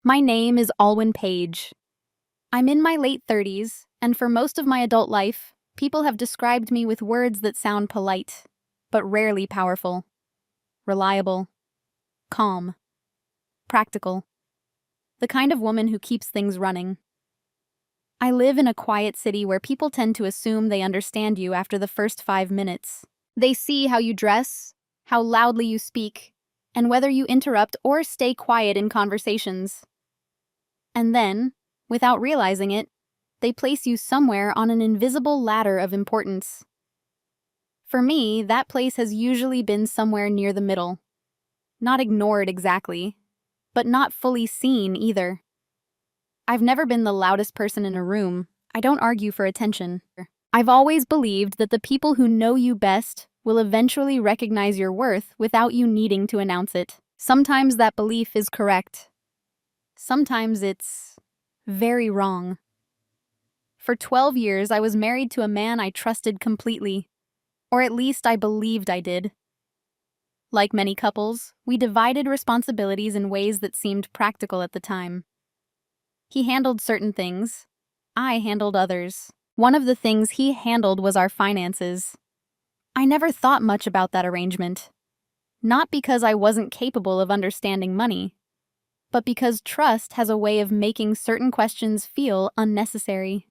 My name is Alwyn Page. I'm in my late 30s, and for most of my adult life, people have described me with words that sound polite, but rarely powerful. Reliable, calm, practical. The kind of woman who keeps things running. I live in a quiet city where people tend to assume they understand you after the first 5 minutes. They see how you dress, how loudly you speak, and whether you interrupt or stay quiet in conversations. And then, without realizing it, they place you somewhere on an invisible ladder of importance. For me, that place has usually been somewhere near the middle. Not ignored exactly, but not fully seen either. I've never been the loudest person in a room. I don't argue for attention. I've always believed that the people who know you best will eventually recognize your worth without you needing to announce it. Sometimes that belief is correct. Sometimes it's very wrong. For 12 years, I was married to a man I trusted completely. Or at least I believed I did. Like many couples, we divided responsibilities in ways that seemed practical at the time. He handled certain things. I handled others. One of the things he handled was our finances. I never thought much about that arrangement. Not because I wasn't capable of understanding money, but because trust has a way of making certain questions feel unnecessary.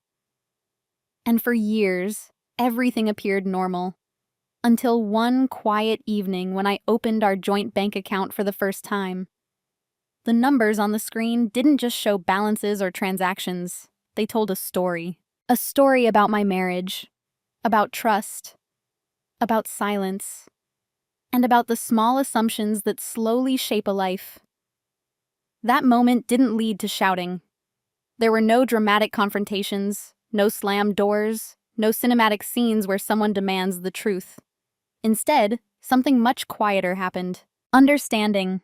And for years, everything appeared normal. Until one quiet evening when I opened our joint bank account for the first time. The numbers on the screen didn't just show balances or transactions. They told a story. A story about my marriage, about trust, about silence, and about the small assumptions that slowly shape a life. That moment didn't lead to shouting. There were no dramatic confrontations, no slammed doors, no cinematic scenes where someone demands the truth. Instead, something much quieter happened. Understanding.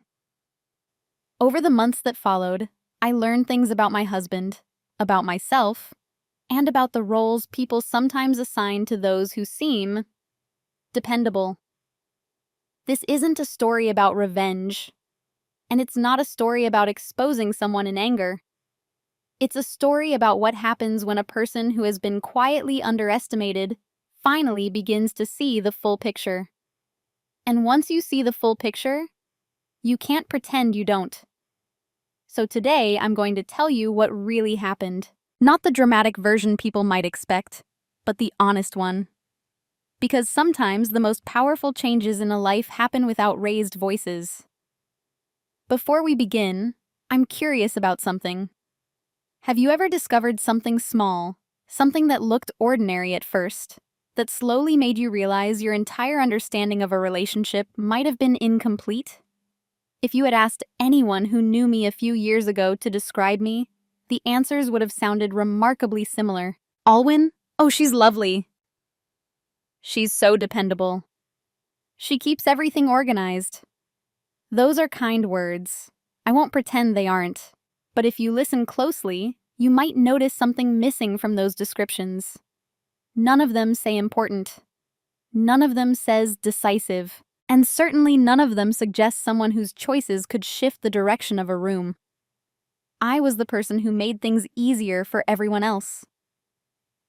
Over the months that followed, I learned things about my husband, about myself, and about the roles people sometimes assign to those who seem dependable. This isn't a story about revenge, and it's not a story about exposing someone in anger. It's a story about what happens when a person who has been quietly underestimated finally begins to see the full picture. And once you see the full picture, you can't pretend you don't. So today, I'm going to tell you what really happened. Not the dramatic version people might expect, but the honest one. Because sometimes the most powerful changes in a life happen without raised voices. Before we begin, I'm curious about something. Have you ever discovered something small, something that looked ordinary at first, that slowly made you realize your entire understanding of a relationship might have been incomplete? If you had asked anyone who knew me a few years ago to describe me, the answers would have sounded remarkably similar. Alwyn? Oh, she's lovely. She's so dependable. She keeps everything organized. Those are kind words. I won't pretend they aren't. But if you listen closely, you might notice something missing from those descriptions. None of them say important. None of them says decisive. And certainly none of them suggest someone whose choices could shift the direction of a room. I was the person who made things easier for everyone else.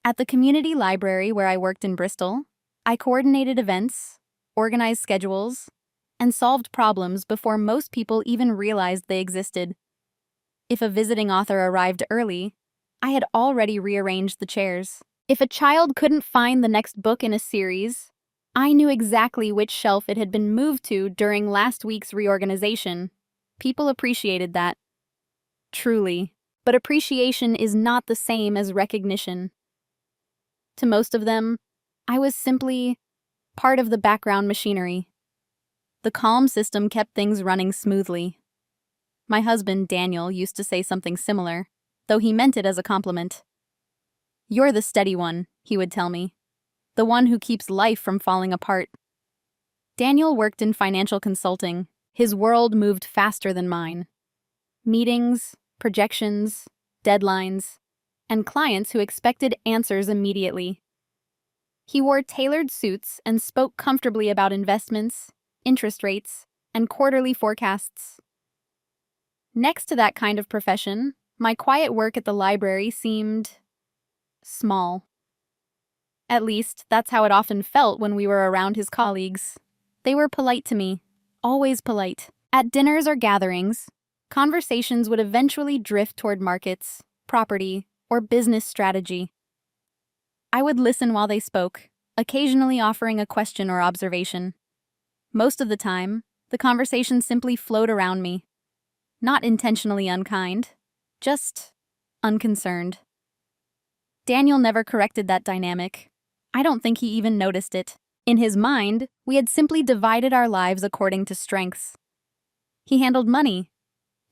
At the community library where I worked in Bristol, I coordinated events, organized schedules, and solved problems before most people even realized they existed. If a visiting author arrived early, I had already rearranged the chairs. If a child couldn't find the next book in a series, I knew exactly which shelf it had been moved to during last week's reorganization. People appreciated that. Truly. But appreciation is not the same as recognition. To most of them, I was simply part of the background machinery. The calm system kept things running smoothly. My husband, Daniel, used to say something similar, though he meant it as a compliment. "You're the steady one," he would tell me. "The one who keeps life from falling apart." Daniel worked in financial consulting. His world moved faster than mine. Meetings, projections, deadlines, and clients who expected answers immediately. He wore tailored suits and spoke comfortably about investments, interest rates, and quarterly forecasts. Next to that kind of profession, my quiet work at the library seemed small. At least, that's how it often felt when we were around his colleagues. They were polite to me, always polite. At dinners or gatherings, conversations would eventually drift toward markets, property, or business strategy. I would listen while they spoke, occasionally offering a question or observation. Most of the time, the conversation simply flowed around me. Not intentionally unkind, just unconcerned. Daniel never corrected that dynamic. I don't think he even noticed it. In his mind, we had simply divided our lives according to strengths. He handled money,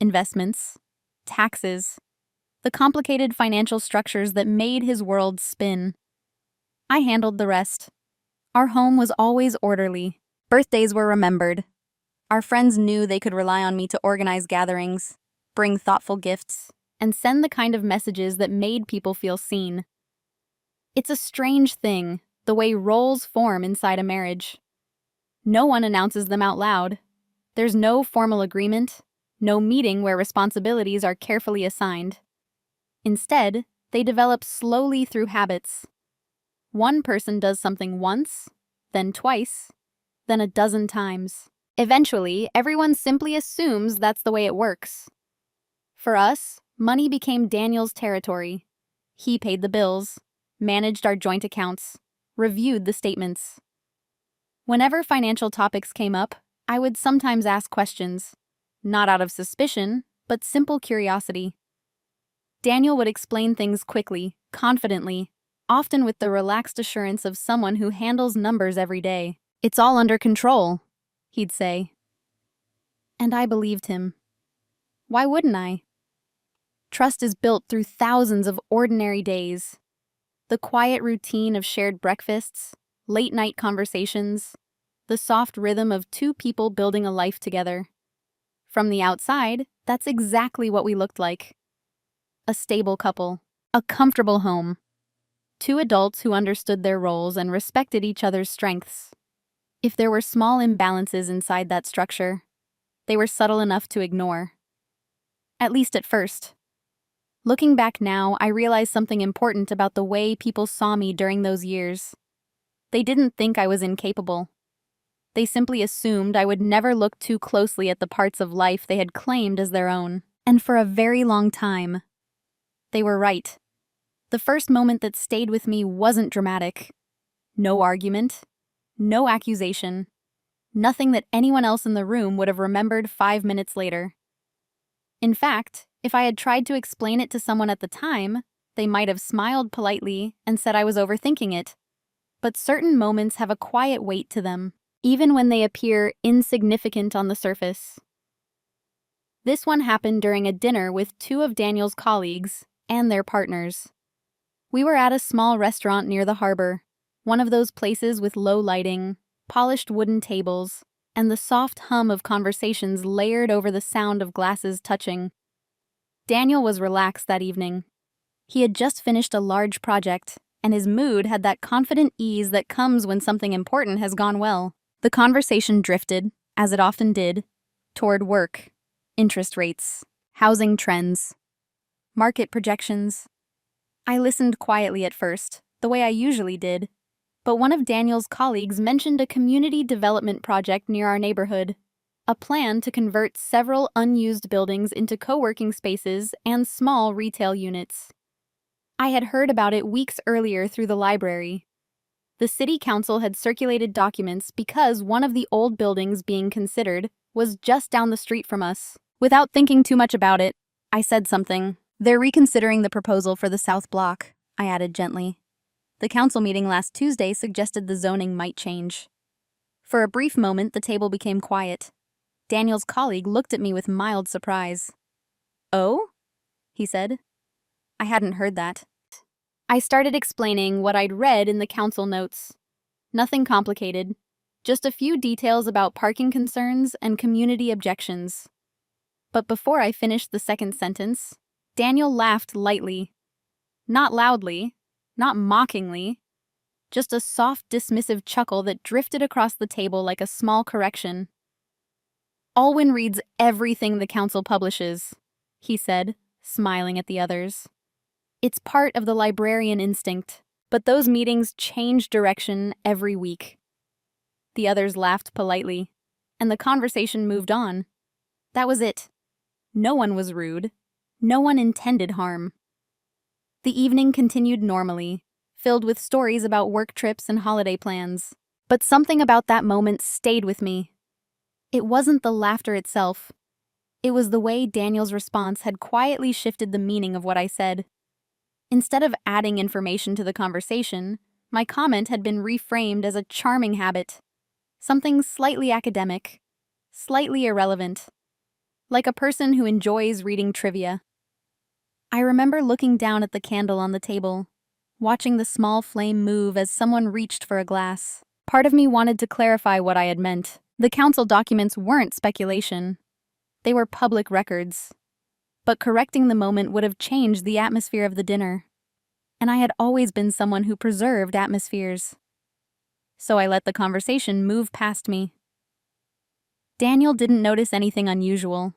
investments, taxes, the complicated financial structures that made his world spin. I handled the rest. Our home was always orderly. Birthdays were remembered. Our friends knew they could rely on me to organize gatherings, bring thoughtful gifts, and send the kind of messages that made people feel seen. It's a strange thing, the way roles form inside a marriage. No one announces them out loud. There's no formal agreement, no meeting where responsibilities are carefully assigned. Instead, they develop slowly through habits. One person does something once, then twice, then a dozen times. Eventually, everyone simply assumes that's the way it works. For us, money became Daniel's territory. He paid the bills, managed our joint accounts, reviewed the statements. Whenever financial topics came up, I would sometimes ask questions, not out of suspicion, but simple curiosity. Daniel would explain things quickly, confidently, often with the relaxed assurance of someone who handles numbers every day. "It's all under control," he'd say. And I believed him. Why wouldn't I? Trust is built through thousands of ordinary days. The quiet routine of shared breakfasts, late-night conversations, the soft rhythm of two people building a life together. From the outside, that's exactly what we looked like. A stable couple, a comfortable home, two adults who understood their roles and respected each other's strengths. If there were small imbalances inside that structure, they were subtle enough to ignore. At least at first. Looking back now, I realize something important about the way people saw me during those years. They didn't think I was incapable. They simply assumed I would never look too closely at the parts of life they had claimed as their own. And for a very long time, they were right. The first moment that stayed with me wasn't dramatic. No argument, no accusation, nothing that anyone else in the room would have remembered 5 minutes later. In fact, if I had tried to explain it to someone at the time, they might have smiled politely and said I was overthinking it. But certain moments have a quiet weight to them, even when they appear insignificant on the surface. This one happened during a dinner with two of Daniel's colleagues and their partners. We were at a small restaurant near the harbor, one of those places with low lighting, polished wooden tables, and the soft hum of conversations layered over the sound of glasses touching. Daniel was relaxed that evening. He had just finished a large project, and his mood had that confident ease that comes when something important has gone well. The conversation drifted, as it often did, toward work, interest rates, housing trends, market projections. I listened quietly at first, the way I usually did, but one of Daniel's colleagues mentioned a community development project near our neighborhood, a plan to convert several unused buildings into co-working spaces and small retail units. I had heard about it weeks earlier through the library. The city council had circulated documents because one of the old buildings being considered was just down the street from us. Without thinking too much about it, I said something. "They're reconsidering the proposal for the South Block," I added gently. The council meeting last Tuesday suggested the zoning might change. For a brief moment, the table became quiet. Daniel's colleague looked at me with mild surprise. "Oh?" he said. I hadn't heard that. I started explaining what I'd read in the council notes. Nothing complicated, just a few details about parking concerns and community objections. But before I finished the second sentence, Daniel laughed lightly. Not loudly, not mockingly, just a soft, dismissive chuckle that drifted across the table like a small correction. "Alwyn reads everything the council publishes," he said, smiling at the others. It's part of the librarian instinct, but those meetings change direction every week. The others laughed politely, and the conversation moved on. That was it. No one was rude. No one intended harm. The evening continued normally, filled with stories about work trips and holiday plans. But something about that moment stayed with me. It wasn't the laughter itself. It was the way Daniel's response had quietly shifted the meaning of what I said. Instead of adding information to the conversation, my comment had been reframed as a charming habit. Something slightly academic, slightly irrelevant, like a person who enjoys reading trivia. I remember looking down at the candle on the table, watching the small flame move as someone reached for a glass. Part of me wanted to clarify what I had meant. The council documents weren't speculation. They were public records. But correcting the moment would have changed the atmosphere of the dinner. And I had always been someone who preserved atmospheres. So I let the conversation move past me. Daniel didn't notice anything unusual.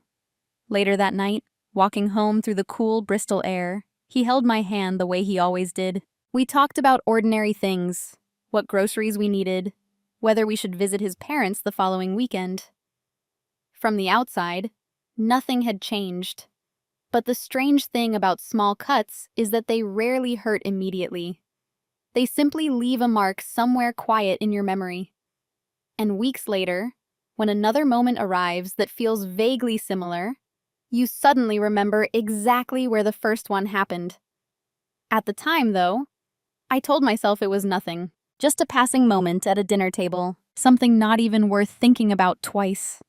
Later that night, walking home through the cool Bristol air, he held my hand the way he always did. We talked about ordinary things, what groceries we needed, whether we should visit his parents the following weekend. From the outside, nothing had changed. But the strange thing about small cuts is that they rarely hurt immediately. They simply leave a mark somewhere quiet in your memory. And weeks later, when another moment arrives that feels vaguely similar, you suddenly remember exactly where the first one happened. At the time, though, I told myself it was nothing, just a passing moment at a dinner table, something not even worth thinking about twice.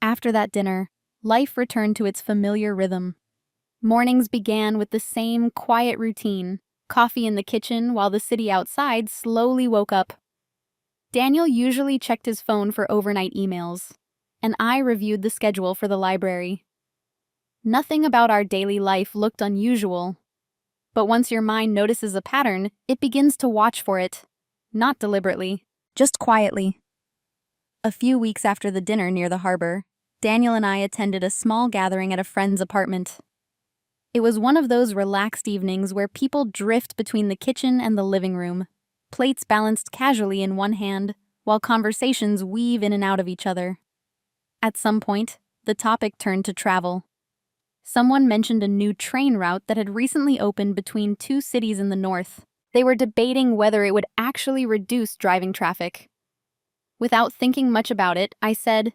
After that dinner, life returned to its familiar rhythm. Mornings began with the same quiet routine, coffee in the kitchen while the city outside slowly woke up. Daniel usually checked his phone for overnight emails, and I reviewed the schedule for the library. Nothing about our daily life looked unusual, but once your mind notices a pattern, it begins to watch for it, not deliberately, just quietly. A few weeks after the dinner near the harbor, Daniel and I attended a small gathering at a friend's apartment. It was one of those relaxed evenings where people drift between the kitchen and the living room, plates balanced casually in one hand, while conversations weave in and out of each other. At some point, the topic turned to travel. Someone mentioned a new train route that had recently opened between two cities in the north. They were debating whether it would actually reduce driving traffic. Without thinking much about it, I said,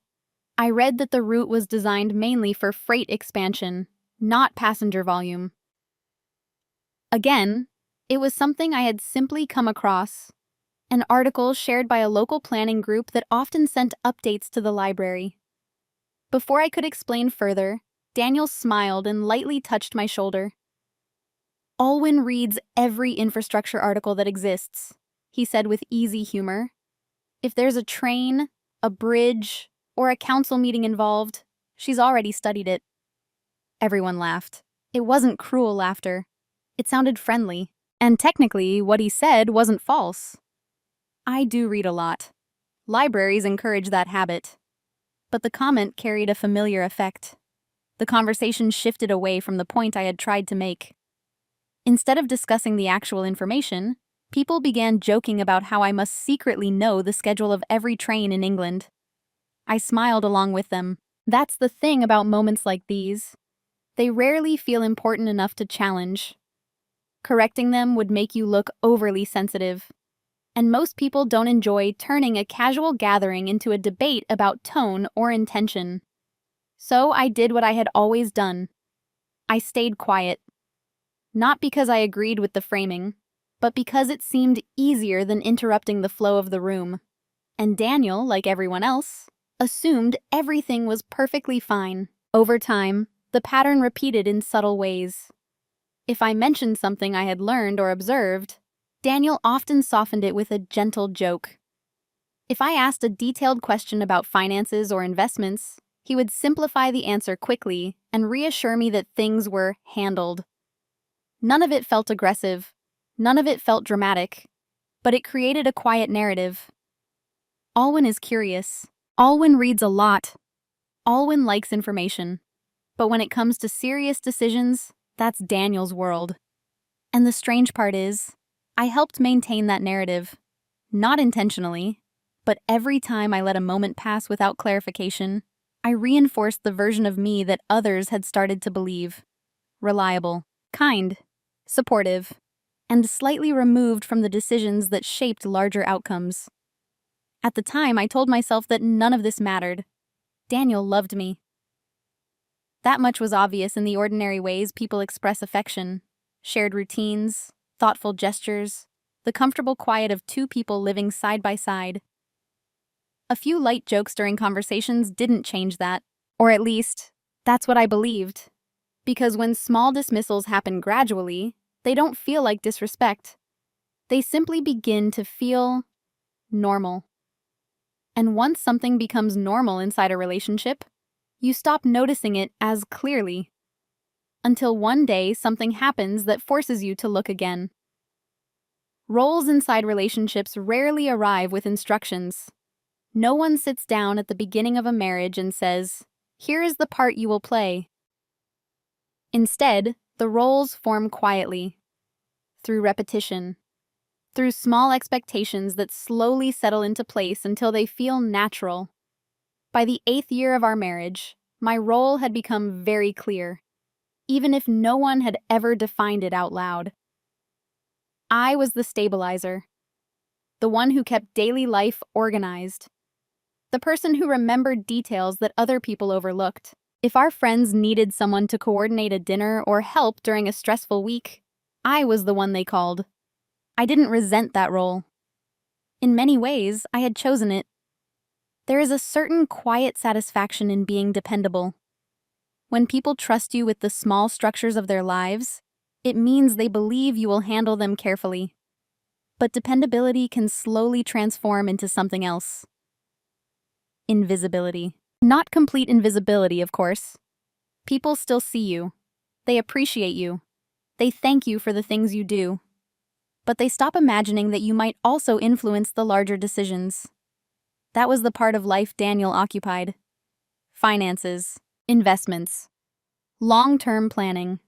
I read that the route was designed mainly for freight expansion, not passenger volume. Again, it was something I had simply come across, an article shared by a local planning group that often sent updates to the library. Before I could explain further, Daniel smiled and lightly touched my shoulder. Alwyn reads every infrastructure article that exists, he said with easy humor. If there's a train, a bridge, or a council meeting involved, she's already studied it. Everyone laughed. It wasn't cruel laughter. It sounded friendly. And technically, what he said wasn't false. I do read a lot. Libraries encourage that habit. But the comment carried a familiar effect. The conversation shifted away from the point I had tried to make. Instead of discussing the actual information, people began joking about how I must secretly know the schedule of every train in England. I smiled along with them. That's the thing about moments like these. They rarely feel important enough to challenge. Correcting them would make you look overly sensitive. And most people don't enjoy turning a casual gathering into a debate about tone or intention. So I did what I had always done. I stayed quiet. Not because I agreed with the framing, but because it seemed easier than interrupting the flow of the room. And Daniel, like everyone else, assumed everything was perfectly fine. Over time, the pattern repeated in subtle ways. If I mentioned something I had learned or observed, Daniel often softened it with a gentle joke. If I asked a detailed question about finances or investments, he would simplify the answer quickly and reassure me that things were handled. None of it felt aggressive, none of it felt dramatic, but it created a quiet narrative. Alwyn is curious. Alwyn reads a lot. Alwyn likes information. But when it comes to serious decisions, that's Daniel's world. And the strange part is, I helped maintain that narrative. Not intentionally, but every time I let a moment pass without clarification, I reinforced the version of me that others had started to believe. Reliable, kind, supportive, and slightly removed from the decisions that shaped larger outcomes. At the time, I told myself that none of this mattered. Daniel loved me. That much was obvious in the ordinary ways people express affection: shared routines, thoughtful gestures, the comfortable quiet of two people living side by side. A few light jokes during conversations didn't change that, or at least, that's what I believed. Because when small dismissals happen gradually, they don't feel like disrespect. They simply begin to feel normal. And once something becomes normal inside a relationship, you stop noticing it as clearly. Until one day something happens that forces you to look again. Roles inside relationships rarely arrive with instructions. No one sits down at the beginning of a marriage and says, "Here is the part you will play." Instead, the roles form quietly, through repetition, through small expectations that slowly settle into place until they feel natural. By the 8th year of our marriage, my role had become very clear, even if no one had ever defined it out loud. I was the stabilizer, the one who kept daily life organized, the person who remembered details that other people overlooked. If our friends needed someone to coordinate a dinner or help during a stressful week, I was the one they called. I didn't resent that role. In many ways, I had chosen it. There is a certain quiet satisfaction in being dependable. When people trust you with the small structures of their lives, it means they believe you will handle them carefully. But dependability can slowly transform into something else. Invisibility. Not complete invisibility, of course. People still see you. They appreciate you. They thank you for the things you do. But they stop imagining that you might also influence the larger decisions. That was the part of life Daniel occupied. Finances, investments, long-term planning.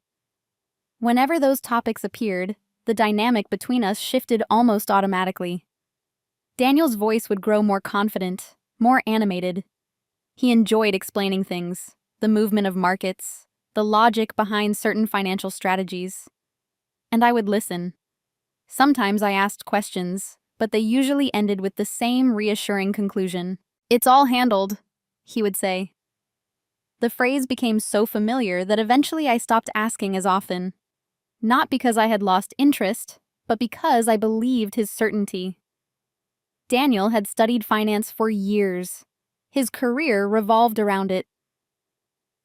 Whenever those topics appeared, the dynamic between us shifted almost automatically. Daniel's voice would grow more confident, more animated. He enjoyed explaining things, the movement of markets, the logic behind certain financial strategies. And I would listen. Sometimes I asked questions, but they usually ended with the same reassuring conclusion. "It's all handled," he would say. The phrase became so familiar that eventually I stopped asking as often. Not because I had lost interest, but because I believed his certainty. Daniel had studied finance for years. His career revolved around it.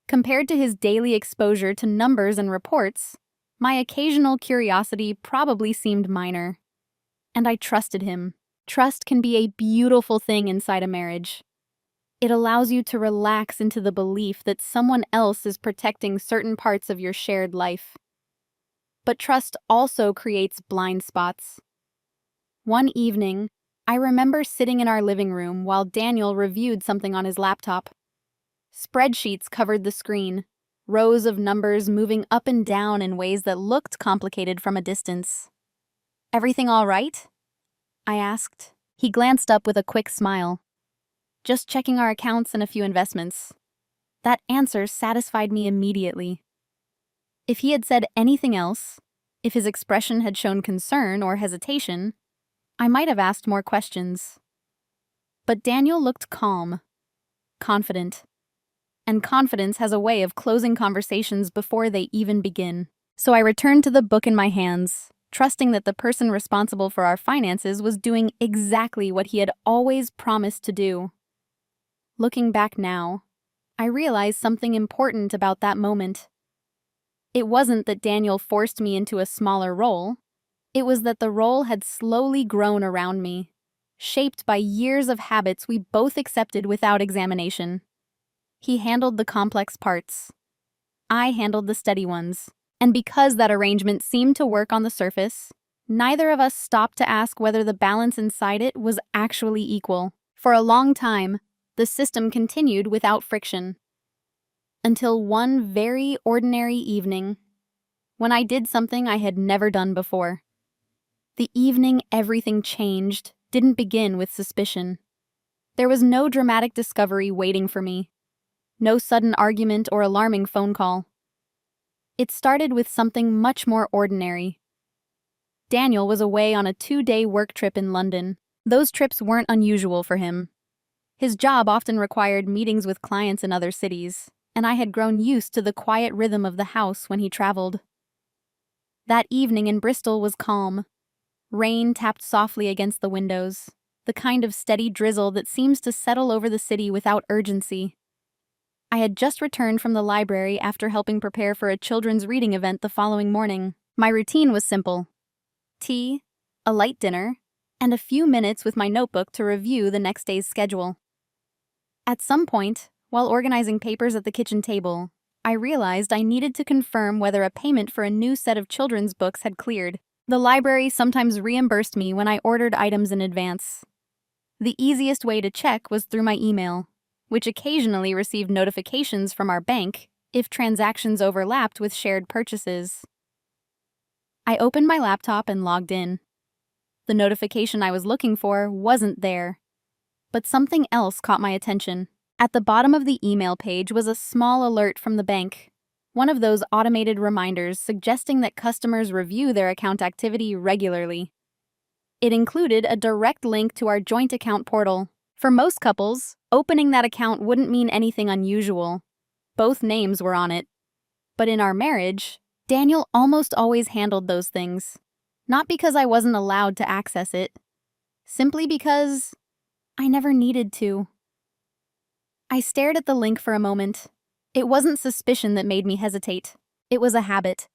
Compared to his daily exposure to numbers and reports, my occasional curiosity probably seemed minor. And I trusted him. Trust can be a beautiful thing inside a marriage. It allows you to relax into the belief that someone else is protecting certain parts of your shared life. But trust also creates blind spots. One evening, I remember sitting in our living room while Daniel reviewed something on his laptop. Spreadsheets covered the screen, rows of numbers moving up and down in ways that looked complicated from a distance. "Everything all right?" I asked. He glanced up with a quick smile. "Just checking our accounts and a few investments." That answer satisfied me immediately. If he had said anything else, if his expression had shown concern or hesitation, I might have asked more questions. But Daniel looked calm, confident. And confidence has a way of closing conversations before they even begin. So I returned to the book in my hands, trusting that the person responsible for our finances was doing exactly what he had always promised to do. Looking back now, I realized something important about that moment. It wasn't that Daniel forced me into a smaller role. It was that the role had slowly grown around me, shaped by years of habits we both accepted without examination. He handled the complex parts. I handled the steady ones. And because that arrangement seemed to work on the surface, neither of us stopped to ask whether the balance inside it was actually equal. For a long time, the system continued without friction. Until one very ordinary evening, when I did something I had never done before. The evening everything changed didn't begin with suspicion. There was no dramatic discovery waiting for me. No sudden argument or alarming phone call. It started with something much more ordinary. Daniel was away on a 2-day work trip in London. Those trips weren't unusual for him. His job often required meetings with clients in other cities, and I had grown used to the quiet rhythm of the house when he traveled. That evening in Bristol was calm. Rain tapped softly against the windows, the kind of steady drizzle that seems to settle over the city without urgency. I had just returned from the library after helping prepare for a children's reading event the following morning. My routine was simple: tea, a light dinner, and a few minutes with my notebook to review the next day's schedule. At some point, while organizing papers at the kitchen table, I realized I needed to confirm whether a payment for a new set of children's books had cleared. The library sometimes reimbursed me when I ordered items in advance. The easiest way to check was through my email, which occasionally received notifications from our bank if transactions overlapped with shared purchases. I opened my laptop and logged in. The notification I was looking for wasn't there, but something else caught my attention. At the bottom of the email page was a small alert from the bank, one of those automated reminders suggesting that customers review their account activity regularly. It included a direct link to our joint account portal. For most couples, opening that account wouldn't mean anything unusual. Both names were on it. But in our marriage, Daniel almost always handled those things. Not because I wasn't allowed to access it, simply because I never needed to. I stared at the link for a moment. It wasn't suspicion that made me hesitate. It was a habit.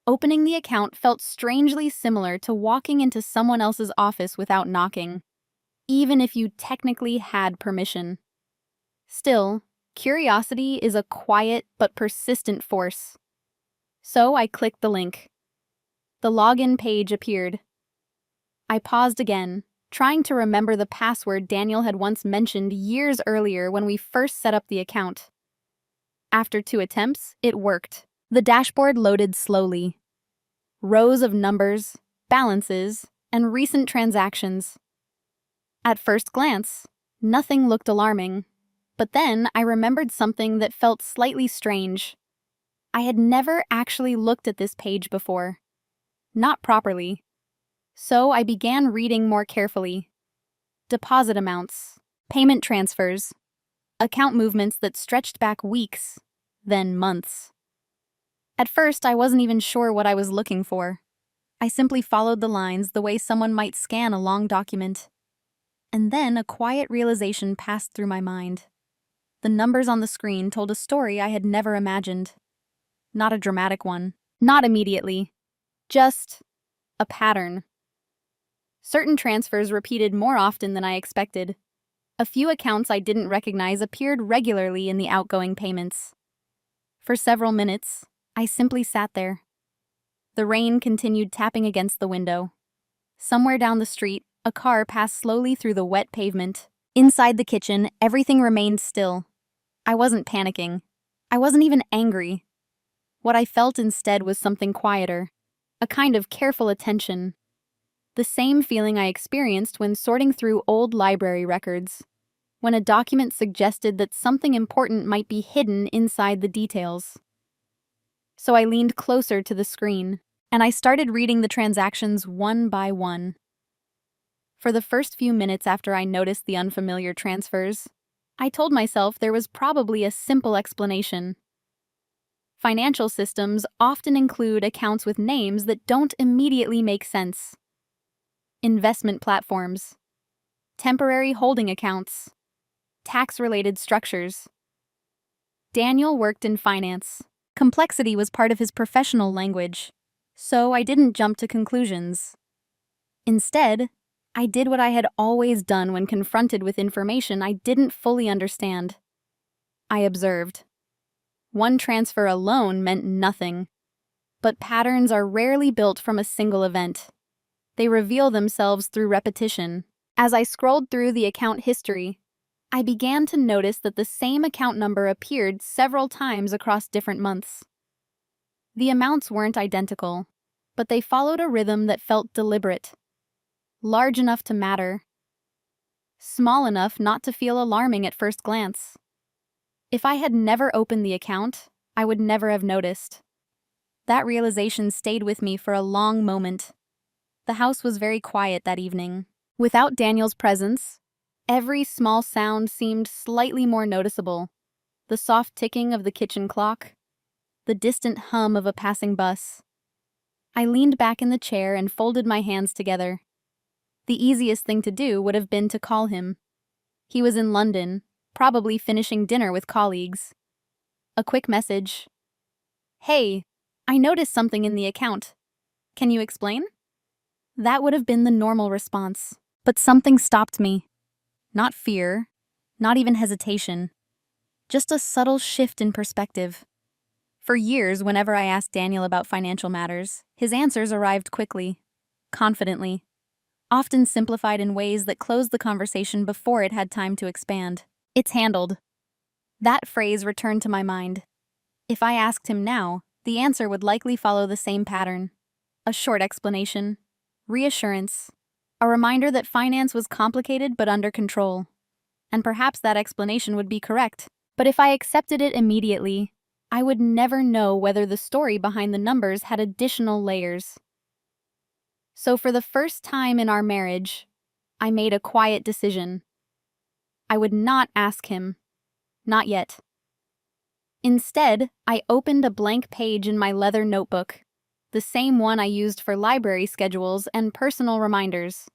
Opening the account felt strangely similar to walking into someone else's office without knocking, even if you technically had permission. Still, curiosity is a quiet but persistent force. So I clicked the link. The login page appeared. I paused again, trying to remember the password Daniel had once mentioned years earlier when we first set up the account. After 2 attempts, it worked. The dashboard loaded slowly. Rows of numbers, balances, and recent transactions. At first glance, nothing looked alarming, but then I remembered something that felt slightly strange. I had never actually looked at this page before. Not properly. So I began reading more carefully. Deposit amounts, payment transfers, account movements that stretched back weeks, then months. At first, I wasn't even sure what I was looking for. I simply followed the lines the way someone might scan a long document. And then a quiet realization passed through my mind. The numbers on the screen told a story I had never imagined. Not a dramatic one. Not immediately. Just a pattern. Certain transfers repeated more often than I expected. A few accounts I didn't recognize appeared regularly in the outgoing payments. For several minutes, I simply sat there. The rain continued tapping against the window. Somewhere down the street, a car passed slowly through the wet pavement. Inside the kitchen, everything remained still. I wasn't panicking. I wasn't even angry. What I felt instead was something quieter, a kind of careful attention. The same feeling I experienced when sorting through old library records, when a document suggested that something important might be hidden inside the details. So I leaned closer to the screen, and I started reading the transactions one by one. For the first few minutes after I noticed the unfamiliar transfers, I told myself there was probably a simple explanation. Financial systems often include accounts with names that don't immediately make sense. Investment platforms, temporary holding accounts, tax-related structures. Daniel worked in finance. Complexity was part of his professional language, so I didn't jump to conclusions. Instead, I did what I had always done when confronted with information I didn't fully understand. I observed. One transfer alone meant nothing, but patterns are rarely built from a single event. They reveal themselves through repetition. As I scrolled through the account history, I began to notice that the same account number appeared several times across different months. The amounts weren't identical, but they followed a rhythm that felt deliberate, large enough to matter, small enough not to feel alarming at first glance. If I had never opened the account, I would never have noticed. That realization stayed with me for a long moment. The house was very quiet that evening. Without Daniel's presence, every small sound seemed slightly more noticeable. The soft ticking of the kitchen clock, the distant hum of a passing bus. I leaned back in the chair and folded my hands together. The easiest thing to do would have been to call him. He was in London, probably finishing dinner with colleagues. A quick message. "Hey, I noticed something in the account. Can you explain?" That would have been the normal response. But something stopped me. Not fear, not even hesitation. Just a subtle shift in perspective. For years, whenever I asked Daniel about financial matters, his answers arrived quickly, confidently, often simplified in ways that closed the conversation before it had time to expand. "It's handled." That phrase returned to my mind. If I asked him now, the answer would likely follow the same pattern. A short explanation, reassurance, a reminder that finance was complicated but under control. And perhaps that explanation would be correct. But if I accepted it immediately, I would never know whether the story behind the numbers had additional layers. So for the first time in our marriage, I made a quiet decision. I would not ask him. Not yet. Instead, I opened a blank page in my leather notebook, the same one I used for library schedules and personal reminders.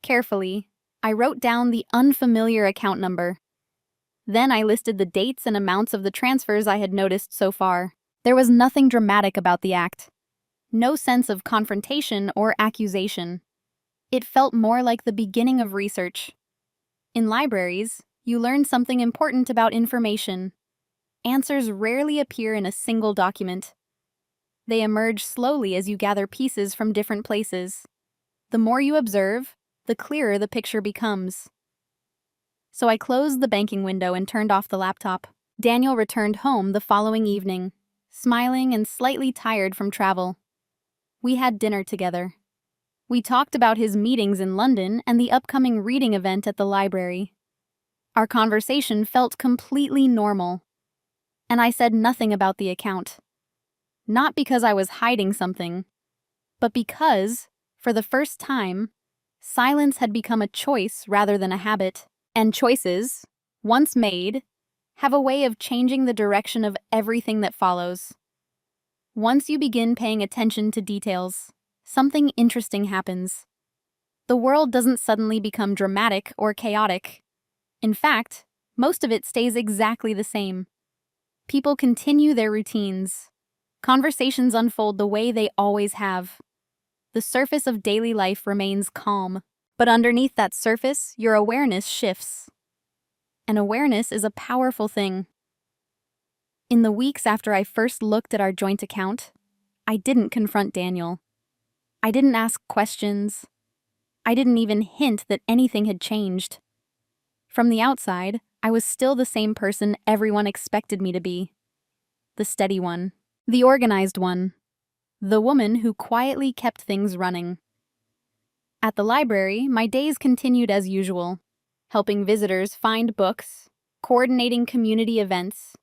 Carefully, I wrote down the unfamiliar account number. Then I listed the dates and amounts of the transfers I had noticed so far. There was nothing dramatic about the act. No sense of confrontation or accusation. It felt more like the beginning of research. In libraries, you learn something important about information. Answers rarely appear in a single document. They emerge slowly as you gather pieces from different places. The more you observe, the clearer the picture becomes. So I closed the banking window and turned off the laptop. Daniel returned home the following evening, smiling and slightly tired from travel. We had dinner together. We talked about his meetings in London and the upcoming reading event at the library. Our conversation felt completely normal. And I said nothing about the account. Not because I was hiding something, but because, for the first time, silence had become a choice rather than a habit. And choices, once made, have a way of changing the direction of everything that follows. Once you begin paying attention to details, something interesting happens. The world doesn't suddenly become dramatic or chaotic. In fact, most of it stays exactly the same. People continue their routines. Conversations unfold the way they always have. The surface of daily life remains calm, but underneath that surface, your awareness shifts. And awareness is a powerful thing. In the weeks after I first looked at our joint account, I didn't confront Daniel. I didn't ask questions. I didn't even hint that anything had changed. From the outside, I was still the same person everyone expected me to be. The steady one. The organized one. The woman who quietly kept things running. At the library, my days continued as usual, helping visitors find books, coordinating community events,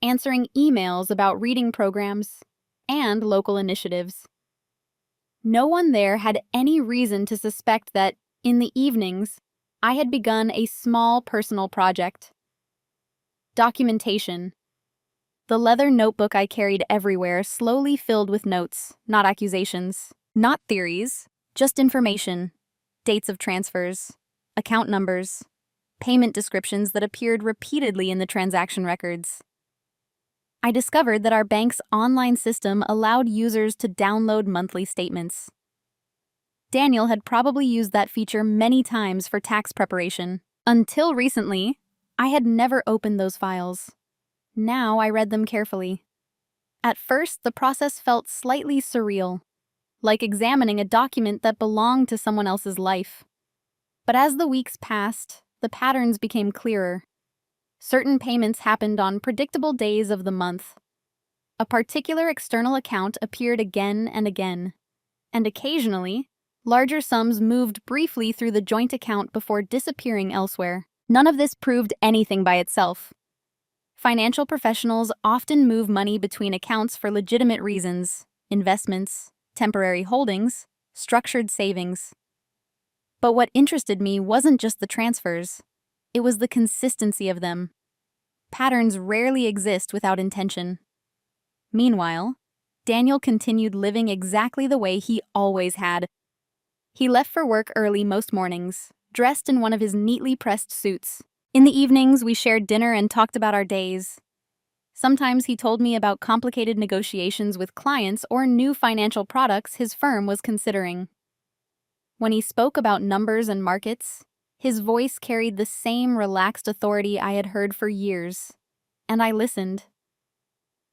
answering emails about reading programs, and local initiatives. No one there had any reason to suspect that, in the evenings, I had begun a small personal project. Documentation. The leather notebook I carried everywhere slowly filled with notes, not accusations, not theories, just information, dates of transfers, account numbers, payment descriptions that appeared repeatedly in the transaction records. I discovered that our bank's online system allowed users to download monthly statements. Daniel had probably used that feature many times for tax preparation. Until recently, I had never opened those files. Now I read them carefully. At first, the process felt slightly surreal, like examining a document that belonged to someone else's life. But as the weeks passed, the patterns became clearer. Certain payments happened on predictable days of the month. A particular external account appeared again and again, and occasionally, larger sums moved briefly through the joint account before disappearing elsewhere. None of this proved anything by itself. Financial professionals often move money between accounts for legitimate reasons: investments, temporary holdings, structured savings. But what interested me wasn't just the transfers. It was the consistency of them. Patterns rarely exist without intention. Meanwhile, Daniel continued living exactly the way he always had. He left for work early most mornings, dressed in one of his neatly pressed suits. In the evenings, we shared dinner and talked about our days. Sometimes he told me about complicated negotiations with clients or new financial products his firm was considering. When he spoke about numbers and markets, his voice carried the same relaxed authority I had heard for years, and I listened.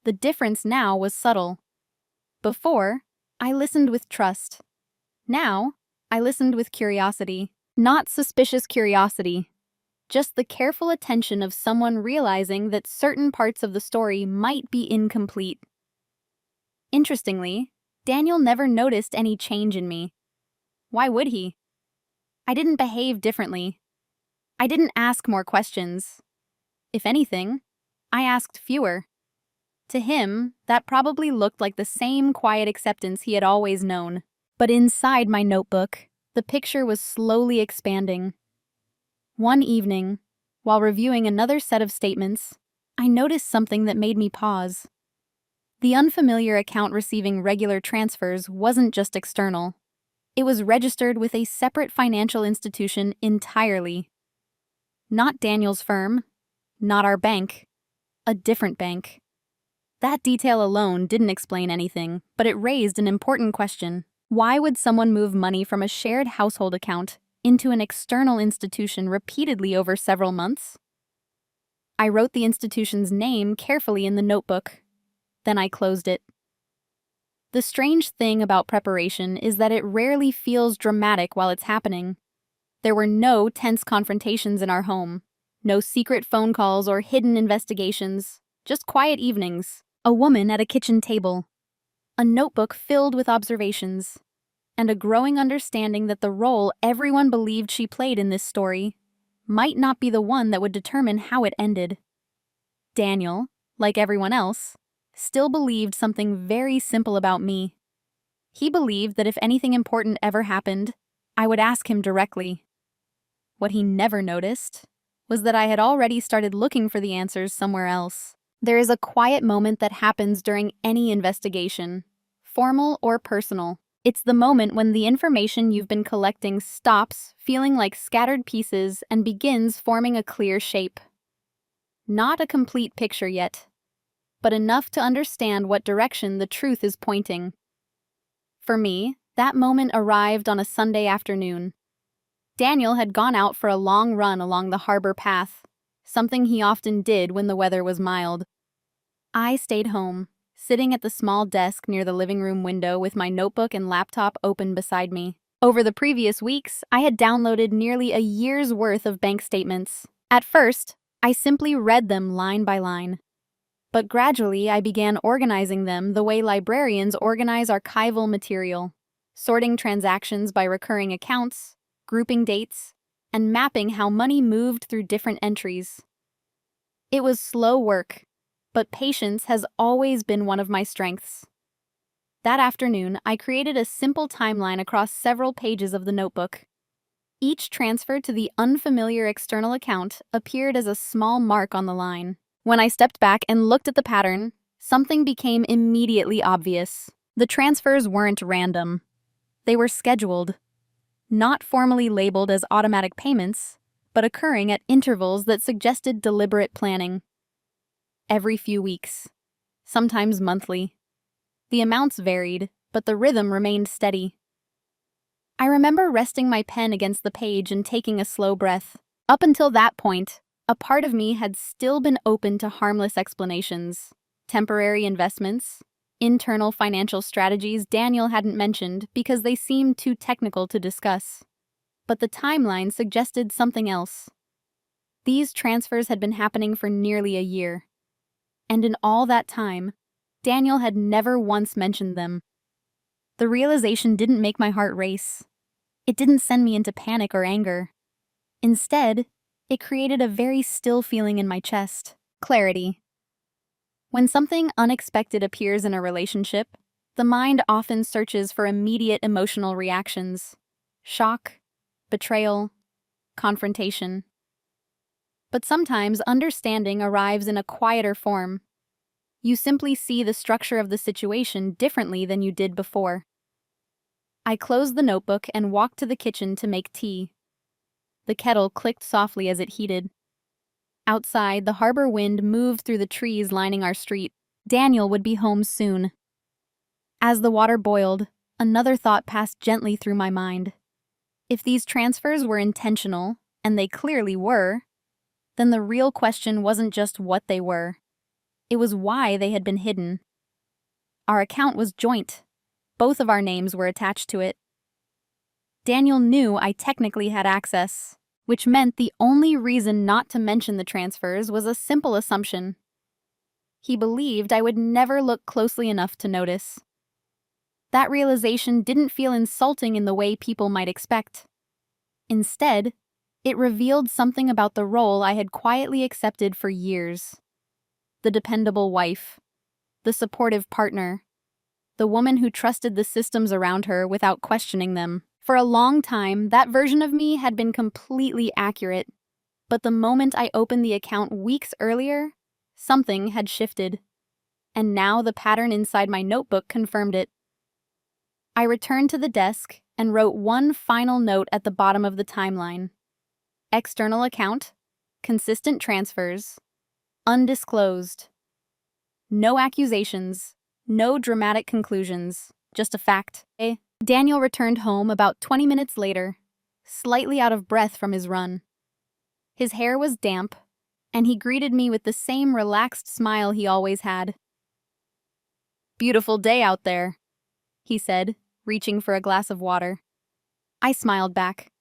The difference now was subtle. Before, I listened with trust. Now, I listened with curiosity. Not suspicious curiosity, just the careful attention of someone realizing that certain parts of the story might be incomplete. Interestingly, Daniel never noticed any change in me. Why would he? I didn't behave differently. I didn't ask more questions. If anything, I asked fewer. To him, that probably looked like the same quiet acceptance he had always known. But inside my notebook, the picture was slowly expanding. One evening, while reviewing another set of statements, I noticed something that made me pause. The unfamiliar account receiving regular transfers wasn't just external. It was registered with a separate financial institution entirely. Not Daniel's firm, not our bank, a different bank. That detail alone didn't explain anything, but it raised an important question. Why would someone move money from a shared household account into an external institution repeatedly over several months? I wrote the institution's name carefully in the notebook. Then I closed it. The strange thing about preparation is that it rarely feels dramatic while it's happening. There were no tense confrontations in our home, no secret phone calls or hidden investigations, just quiet evenings, a woman at a kitchen table, a notebook filled with observations, and a growing understanding that the role everyone believed she played in this story might not be the one that would determine how it ended. Daniel, like everyone else, still believed something very simple about me. He believed that if anything important ever happened, I would ask him directly. What he never noticed was that I had already started looking for the answers somewhere else. There is a quiet moment that happens during any investigation, formal or personal. It's the moment when the information you've been collecting stops feeling like scattered pieces and begins forming a clear shape. Not a complete picture yet, but enough to understand what direction the truth is pointing. For me, that moment arrived on a Sunday afternoon. Daniel had gone out for a long run along the harbor path, something he often did when the weather was mild. I stayed home, sitting at the small desk near the living room window with my notebook and laptop open beside me. Over the previous weeks, I had downloaded nearly a year's worth of bank statements. At first, I simply read them line by line. But gradually, I began organizing them the way librarians organize archival material, sorting transactions by recurring accounts, grouping dates, and mapping how money moved through different entries. It was slow work, but patience has always been one of my strengths. That afternoon, I created a simple timeline across several pages of the notebook. Each transfer to the unfamiliar external account appeared as a small mark on the line. When I stepped back and looked at the pattern, something became immediately obvious. The transfers weren't random. They were scheduled, not formally labeled as automatic payments, but occurring at intervals that suggested deliberate planning. Every few weeks, sometimes monthly. The amounts varied, but the rhythm remained steady. I remember resting my pen against the page and taking a slow breath. Up until that point, a part of me had still been open to harmless explanations, temporary investments, internal financial strategies Daniel hadn't mentioned because they seemed too technical to discuss. But the timeline suggested something else. These transfers had been happening for nearly a year, and in all that time, Daniel had never once mentioned them. The realization didn't make my heart race. It didn't send me into panic or anger. Instead, it created a very still feeling in my chest. Clarity. When something unexpected appears in a relationship, the mind often searches for immediate emotional reactions: shock, betrayal, confrontation. But sometimes understanding arrives in a quieter form. You simply see the structure of the situation differently than you did before. I closed the notebook and walked to the kitchen to make tea. The kettle clicked softly as it heated. Outside, the harbor wind moved through the trees lining our street. Daniel would be home soon. As the water boiled, another thought passed gently through my mind. If these transfers were intentional, and they clearly were, then the real question wasn't just what they were. It was why they had been hidden. Our account was joint. Both of our names were attached to it. Daniel knew I technically had access, which meant the only reason not to mention the transfers was a simple assumption. He believed I would never look closely enough to notice. That realization didn't feel insulting in the way people might expect. Instead, it revealed something about the role I had quietly accepted for years. The dependable wife, the supportive partner, the woman who trusted the systems around her without questioning them. For a long time, that version of me had been completely accurate. But the moment I opened the account weeks earlier, something had shifted. And now the pattern inside my notebook confirmed it. I returned to the desk and wrote one final note at the bottom of the timeline. External account, consistent transfers, undisclosed. No accusations, no dramatic conclusions, just a fact. Daniel returned home about 20 minutes later, slightly out of breath from his run. His hair was damp, and he greeted me with the same relaxed smile he always had. "Beautiful day out there," he said, reaching for a glass of water. I smiled back.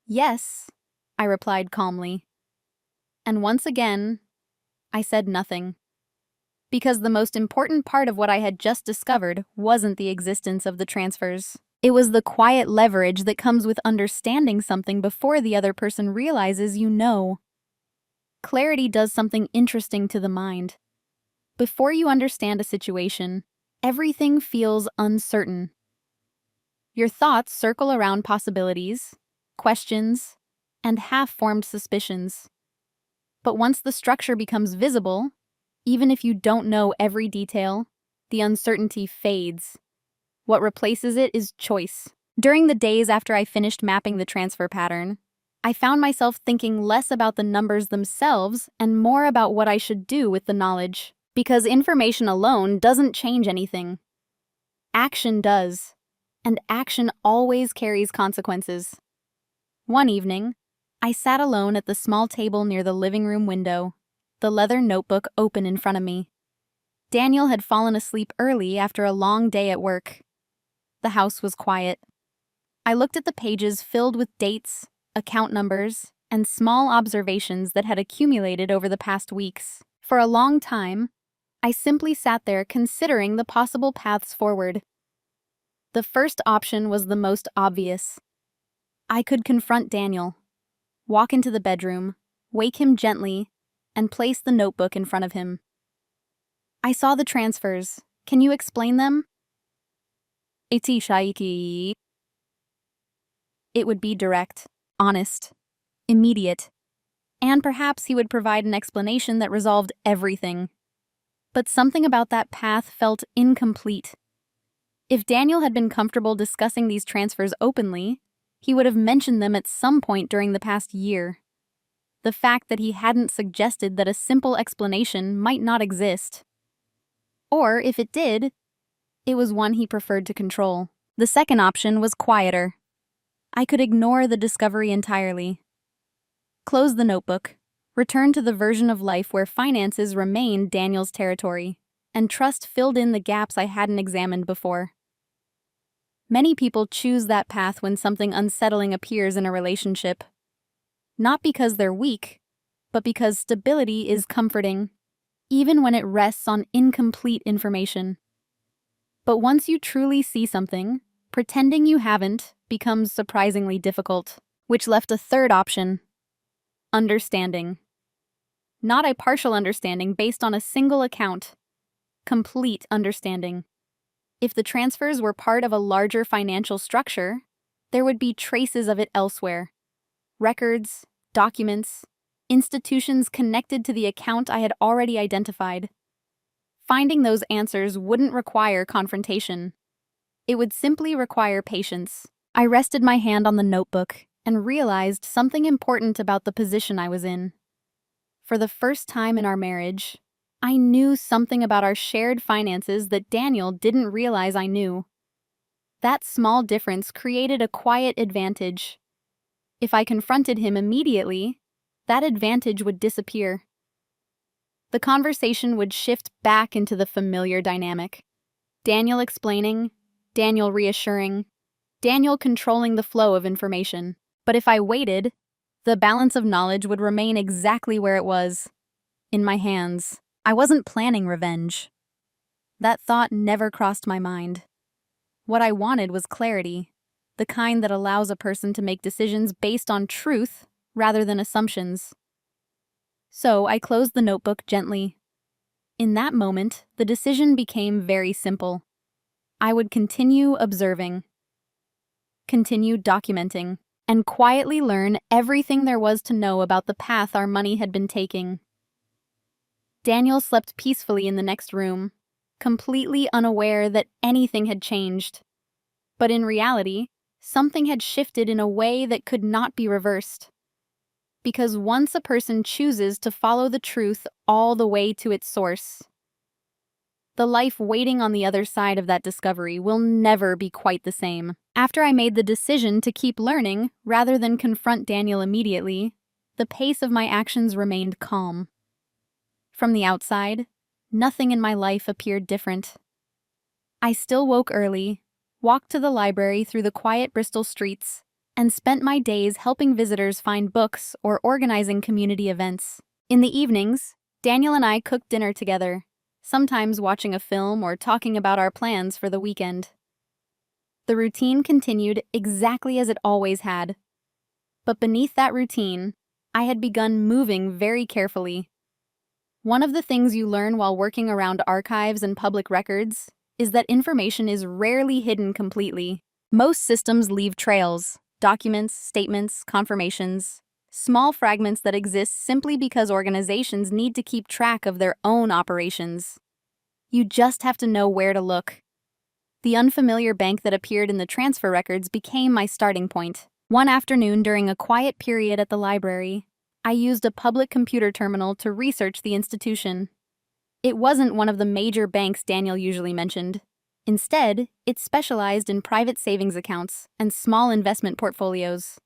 "Yes," I replied calmly. And once again, I said nothing. Because the most important part of what I had just discovered wasn't the existence of the transfers. It was the quiet leverage that comes with understanding something before the other person realizes you know. Clarity does something interesting to the mind. Before you understand a situation, everything feels uncertain. Your thoughts circle around possibilities, questions, and half-formed suspicions. But once the structure becomes visible, even if you don't know every detail, the uncertainty fades. What replaces it is choice. During the days after I finished mapping the transfer pattern, I found myself thinking less about the numbers themselves and more about what I should do with the knowledge. Because information alone doesn't change anything. Action does, and action always carries consequences. One evening, I sat alone at the small table near the living room window, the leather notebook open in front of me. Daniel had fallen asleep early after a long day at work. The house was quiet. I looked at the pages filled with dates, account numbers, and small observations that had accumulated over the past weeks. For a long time, I simply sat there considering the possible paths forward. The first option was the most obvious. I could confront Daniel, walk into the bedroom, wake him gently, and place the notebook in front of him. "I saw the transfers. Can you explain them?" Iti shaiki. It would be direct, honest, immediate, and perhaps he would provide an explanation that resolved everything. But something about that path felt incomplete. If Daniel had been comfortable discussing these transfers openly, he would have mentioned them at some point during the past year. The fact that he hadn't suggested that a simple explanation might not exist. Or, if it did, it was one he preferred to control. The second option was quieter. I could ignore the discovery entirely. Close the notebook, return to the version of life where finances remained Daniel's territory, and trust filled in the gaps I hadn't examined before. Many people choose that path when something unsettling appears in a relationship. Not because they're weak, but because stability is comforting, even when it rests on incomplete information. But once you truly see something, pretending you haven't becomes surprisingly difficult, which left a third option: understanding. Not a partial understanding based on a single account, complete understanding. If the transfers were part of a larger financial structure, there would be traces of it elsewhere. Records, documents, institutions connected to the account I had already identified. Finding those answers wouldn't require confrontation. It would simply require patience. I rested my hand on the notebook and realized something important about the position I was in. For the first time in our marriage, I knew something about our shared finances that Daniel didn't realize I knew. That small difference created a quiet advantage. If I confronted him immediately, that advantage would disappear. The conversation would shift back into the familiar dynamic. Daniel explaining, Daniel reassuring, Daniel controlling the flow of information. But if I waited, the balance of knowledge would remain exactly where it was, in my hands. I wasn't planning revenge. That thought never crossed my mind. What I wanted was clarity, the kind that allows a person to make decisions based on truth rather than assumptions. So I closed the notebook gently. In that moment, the decision became very simple. I would continue observing, continue documenting, and quietly learn everything there was to know about the path our money had been taking. Daniel slept peacefully in the next room, completely unaware that anything had changed. But in reality, something had shifted in a way that could not be reversed. Because once a person chooses to follow the truth all the way to its source, the life waiting on the other side of that discovery will never be quite the same. After I made the decision to keep learning rather than confront Daniel immediately, the pace of my actions remained calm. From the outside, nothing in my life appeared different. I still woke early, walked to the library through the quiet Bristol streets, and spent my days helping visitors find books or organizing community events. In the evenings, Daniel and I cooked dinner together, sometimes watching a film or talking about our plans for the weekend. The routine continued exactly as it always had. But beneath that routine, I had begun moving very carefully. One of the things you learn while working around archives and public records is that information is rarely hidden completely. Most systems leave trails, documents, statements, confirmations, small fragments that exist simply because organizations need to keep track of their own operations. You just have to know where to look. The unfamiliar bank that appeared in the transfer records became my starting point. One afternoon during a quiet period at the library, I used a public computer terminal to research the institution. It wasn't one of the major banks Daniel usually mentioned. Instead, it specialized in private savings accounts and small investment portfolios.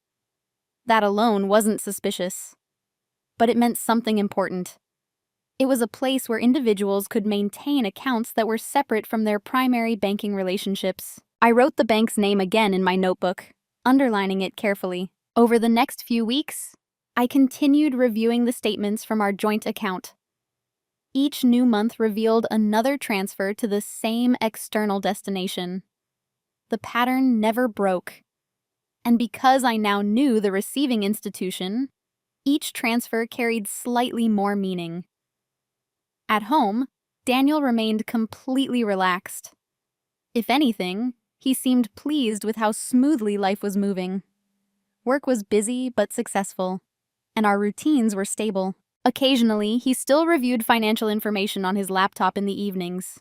That alone wasn't suspicious. But it meant something important. It was a place where individuals could maintain accounts that were separate from their primary banking relationships. I wrote the bank's name again in my notebook, underlining it carefully. Over the next few weeks, I continued reviewing the statements from our joint account. Each new month revealed another transfer to the same external destination. The pattern never broke. And because I now knew the receiving institution, each transfer carried slightly more meaning. At home, Daniel remained completely relaxed. If anything, he seemed pleased with how smoothly life was moving. Work was busy but successful, and our routines were stable. Occasionally, he still reviewed financial information on his laptop in the evenings.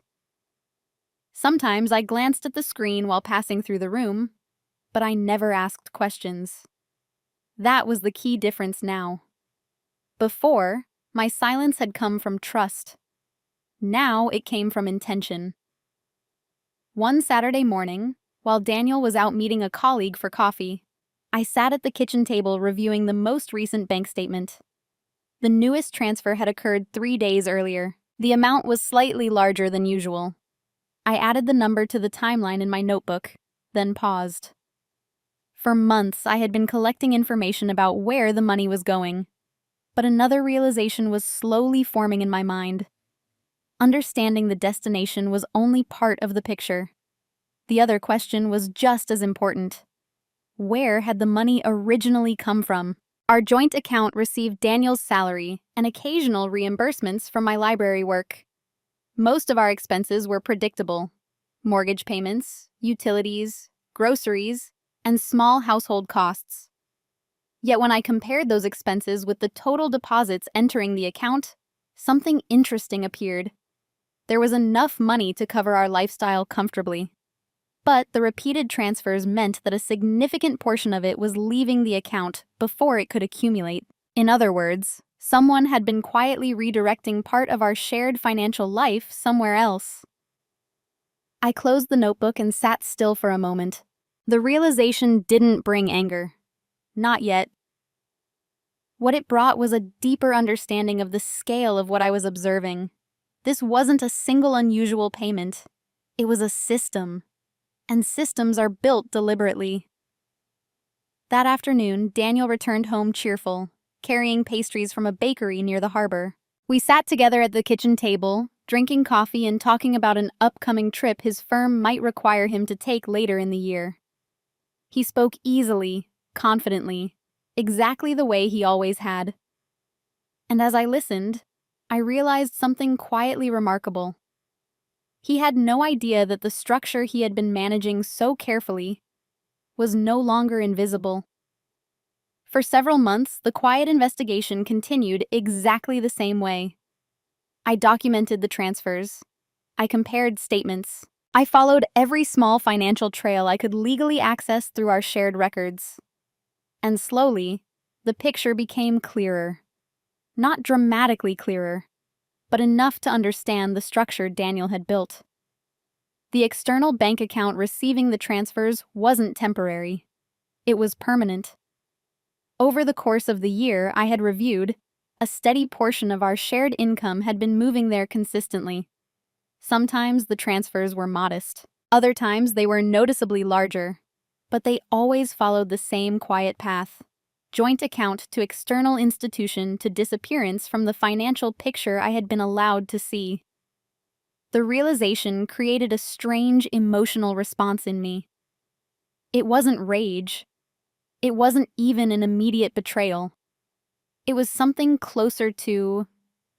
Sometimes I glanced at the screen while passing through the room, but I never asked questions. That was the key difference now. Before, my silence had come from trust. Now it came from intention. One Saturday morning, while Daniel was out meeting a colleague for coffee, I sat at the kitchen table reviewing the most recent bank statement. The newest transfer had occurred 3 days earlier. The amount was slightly larger than usual. I added the number to the timeline in my notebook, then paused. For months, I had been collecting information about where the money was going. But another realization was slowly forming in my mind. Understanding the destination was only part of the picture. The other question was just as important. Where had the money originally come from? Our joint account received Daniel's salary and occasional reimbursements from my library work. Most of our expenses were predictable: mortgage payments, utilities, groceries, and small household costs. Yet when I compared those expenses with the total deposits entering the account, something interesting appeared. There was enough money to cover our lifestyle comfortably. But the repeated transfers meant that a significant portion of it was leaving the account before it could accumulate. In other words, someone had been quietly redirecting part of our shared financial life somewhere else. I closed the notebook and sat still for a moment. The realization didn't bring anger. Not yet. What it brought was a deeper understanding of the scale of what I was observing. This wasn't a single unusual payment. It was a system. And systems are built deliberately. That afternoon, Daniel returned home cheerful, carrying pastries from a bakery near the harbor. We sat together at the kitchen table, drinking coffee and talking about an upcoming trip his firm might require him to take later in the year. He spoke easily, confidently, exactly the way he always had. And as I listened, I realized something quietly remarkable. He had no idea that the structure he had been managing so carefully was no longer invisible. For several months, the quiet investigation continued exactly the same way. I documented the transfers. I compared statements. I followed every small financial trail I could legally access through our shared records. And slowly, the picture became clearer. Not dramatically clearer, but enough to understand the structure Daniel had built. The external bank account receiving the transfers wasn't temporary. It was permanent. Over the course of the year I had reviewed, a steady portion of our shared income had been moving there consistently. Sometimes the transfers were modest. Other times they were noticeably larger. But they always followed the same quiet path. Joint account to external institution to disappearance from the financial picture I had been allowed to see. The realization created a strange emotional response in me. It wasn't rage. It wasn't even an immediate betrayal. It was something closer to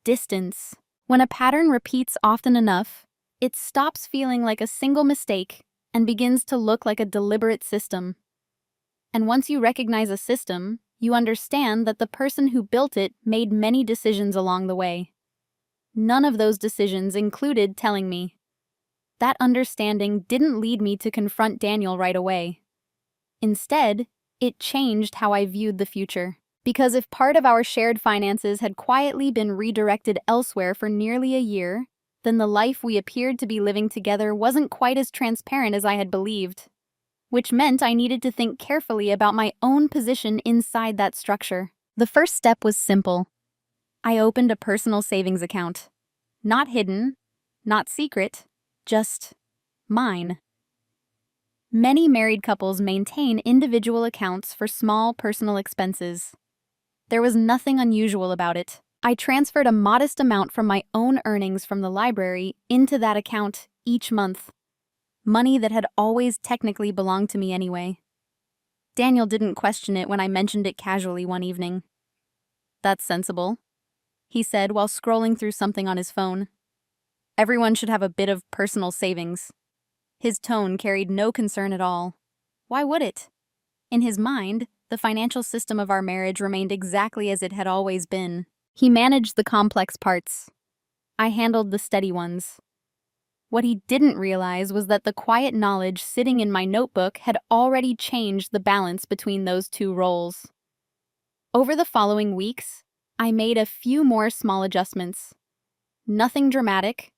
distance. When a pattern repeats often enough, it stops feeling like a single mistake and begins to look like a deliberate system. And once you recognize a system, you understand that the person who built it made many decisions along the way. None of those decisions included telling me. That understanding didn't lead me to confront Daniel right away. Instead, it changed how I viewed the future. Because if part of our shared finances had quietly been redirected elsewhere for nearly a year, then the life we appeared to be living together wasn't quite as transparent as I had believed. Which meant I needed to think carefully about my own position inside that structure. The first step was simple. I opened a personal savings account. Not hidden, not secret, just mine. Many married couples maintain individual accounts for small personal expenses. There was nothing unusual about it. I transferred a modest amount from my own earnings from the library into that account each month. Money that had always technically belonged to me anyway. Daniel didn't question it when I mentioned it casually one evening. "That's sensible," he said while scrolling through something on his phone. "Everyone should have a bit of personal savings." His tone carried no concern at all. Why would it? In his mind, the financial system of our marriage remained exactly as it had always been. He managed the complex parts. I handled the steady ones. What he didn't realize was that the quiet knowledge sitting in my notebook had already changed the balance between those two roles. Over the following weeks, I made a few more small adjustments. Nothing dramatic,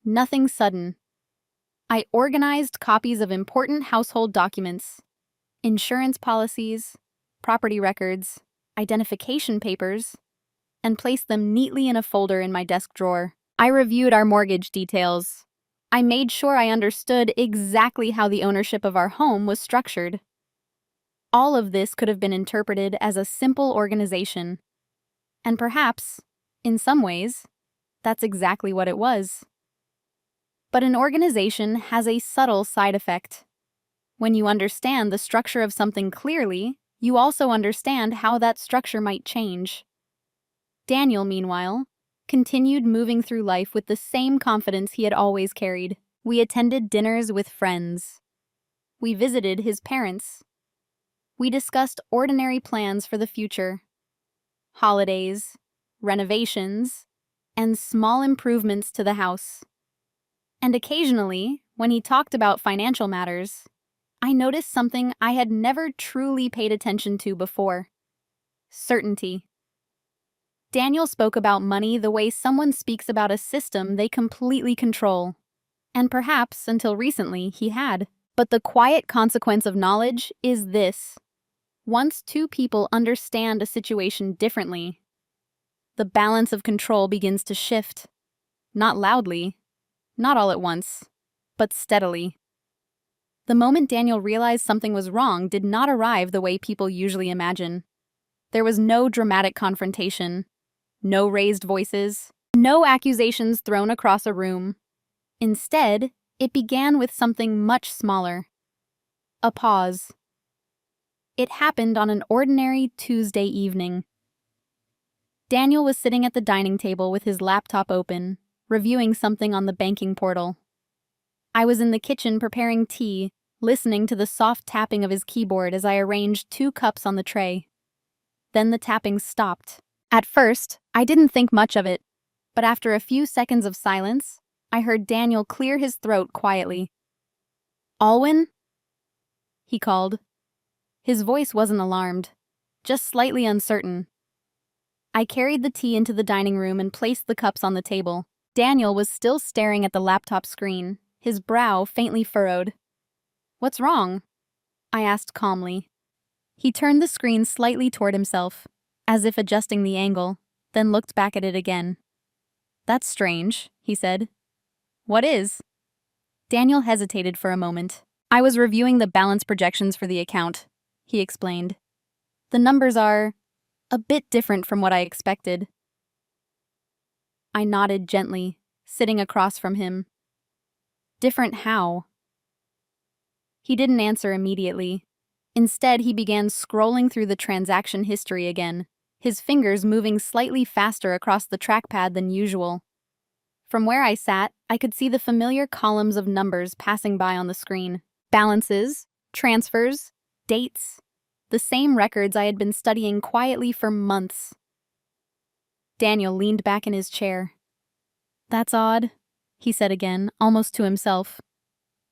nothing sudden. I organized copies of important household documents, insurance policies, property records, identification papers, and placed them neatly in a folder in my desk drawer. I reviewed our mortgage details. I made sure I understood exactly how the ownership of our home was structured. All of this could have been interpreted as a simple organization. And perhaps, in some ways, that's exactly what it was. But an organization has a subtle side effect. When you understand the structure of something clearly, you also understand how that structure might change. Daniel, meanwhile, continued moving through life with the same confidence he had always carried. We attended dinners with friends. We visited his parents. We discussed ordinary plans for the future. Holidays, renovations, and small improvements to the house. And occasionally, when he talked about financial matters, I noticed something I had never truly paid attention to before: certainty. Daniel spoke about money the way someone speaks about a system they completely control. And perhaps, until recently, he had. But the quiet consequence of knowledge is this: once two people understand a situation differently, the balance of control begins to shift. Not loudly, not all at once, but steadily. The moment Daniel realized something was wrong did not arrive the way people usually imagine. There was no dramatic confrontation, no raised voices, no accusations thrown across a room. Instead, it began with something much smaller: a pause. It happened on an ordinary Tuesday evening. Daniel was sitting at the dining table with his laptop open, reviewing something on the banking portal. I was in the kitchen preparing tea, listening to the soft tapping of his keyboard as I arranged 2 cups on the tray. Then the tapping stopped. At first, I didn't think much of it, but after a few seconds of silence, I heard Daniel clear his throat quietly. "Alwyn?" he called. His voice wasn't alarmed, just slightly uncertain. I carried the tea into the dining room and placed the cups on the table. Daniel was still staring at the laptop screen, his brow faintly furrowed. "What's wrong?" I asked calmly. He turned the screen slightly toward himself, as if adjusting the angle, then looked back at it again. "That's strange," he said. "What is?" Daniel hesitated for a moment. "I was reviewing the balance projections for the account," he explained. "The numbers are a bit different from what I expected." I nodded gently, sitting across from him. "Different how?" He didn't answer immediately. Instead, he began scrolling through the transaction history again, his fingers moving slightly faster across the trackpad than usual. From where I sat, I could see the familiar columns of numbers passing by on the screen. Balances, transfers, dates, the same records I had been studying quietly for months. Daniel leaned back in his chair. "That's odd," he said again, almost to himself.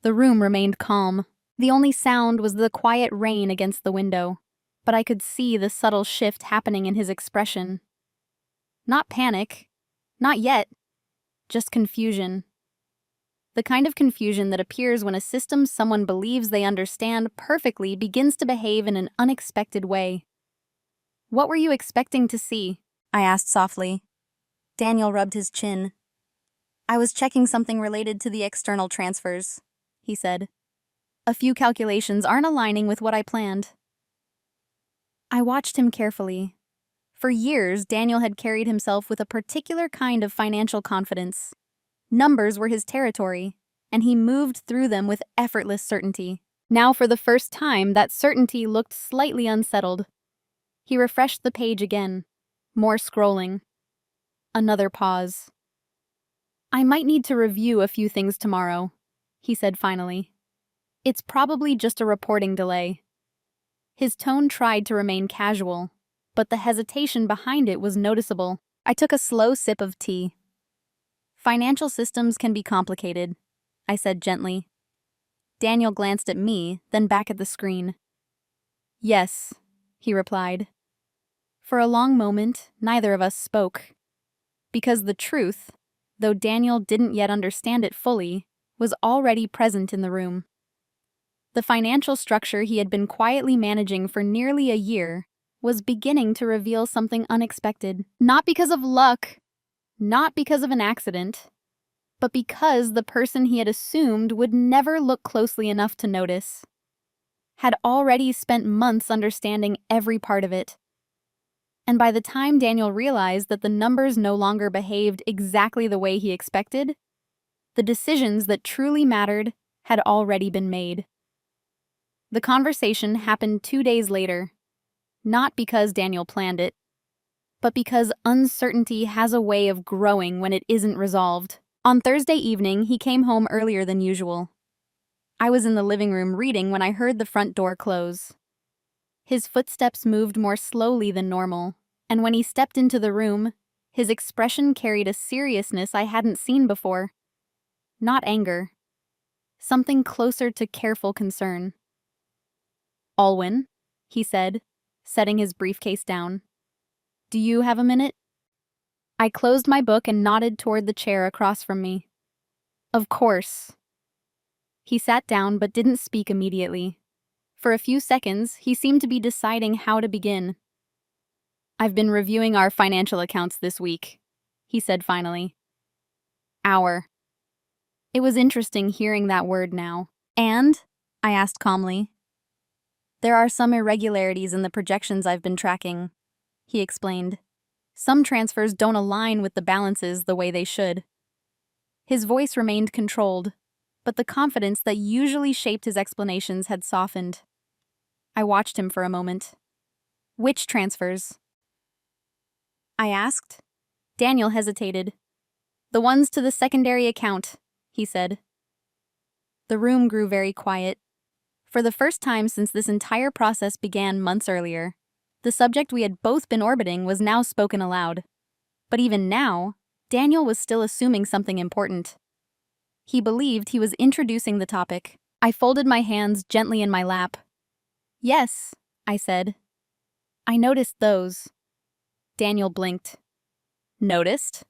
The room remained calm. The only sound was the quiet rain against the window, but I could see the subtle shift happening in his expression. Not panic, not yet, just confusion. The kind of confusion that appears when a system someone believes they understand perfectly begins to behave in an unexpected way. "What were you expecting to see?" I asked softly. Daniel rubbed his chin. "I was checking something related to the external transfers," he said. "A few calculations aren't aligning with what I planned." I watched him carefully. For years, Daniel had carried himself with a particular kind of financial confidence. Numbers were his territory, and he moved through them with effortless certainty. Now, for the first time, that certainty looked slightly unsettled. He refreshed the page again. More scrolling. Another pause. "I might need to review a few things tomorrow," he said finally. "It's probably just a reporting delay." His tone tried to remain casual, but the hesitation behind it was noticeable. I took a slow sip of tea. "Financial systems can be complicated," I said gently. Daniel glanced at me, then back at the screen. "Yes," he replied. For a long moment, neither of us spoke. Because the truth, though Daniel didn't yet understand it fully, was already present in the room. The financial structure he had been quietly managing for nearly a year was beginning to reveal something unexpected. Not because of luck, not because of an accident, but because the person he had assumed would never look closely enough to notice had already spent months understanding every part of it. And by the time Daniel realized that the numbers no longer behaved exactly the way he expected, the decisions that truly mattered had already been made. The conversation happened 2 days later, not because Daniel planned it, but because uncertainty has a way of growing when it isn't resolved. On Thursday evening, he came home earlier than usual. I was in the living room reading when I heard the front door close. His footsteps moved more slowly than normal, and when he stepped into the room, his expression carried a seriousness I hadn't seen before. Not anger. Something closer to careful concern. "Alwyn," he said, setting his briefcase down. "Do you have a minute?" I closed my book and nodded toward the chair across from me. "Of course." He sat down but didn't speak immediately. For a few seconds, he seemed to be deciding how to begin. "I've been reviewing our financial accounts this week," he said finally. "Our." It was interesting hearing that word now. "And?" I asked calmly. "There are some irregularities in the projections I've been tracking," he explained. "Some transfers don't align with the balances the way they should." His voice remained controlled, but the confidence that usually shaped his explanations had softened. I watched him for a moment. "Which transfers?" I asked. Daniel hesitated. "The ones to the secondary account," he said. The room grew very quiet. For the first time since this entire process began months earlier, the subject we had both been orbiting was now spoken aloud. But even now, Daniel was still assuming something important. He believed he was introducing the topic. I folded my hands gently in my lap. "Yes," I said. "I noticed those." Daniel blinked. "Noticed?"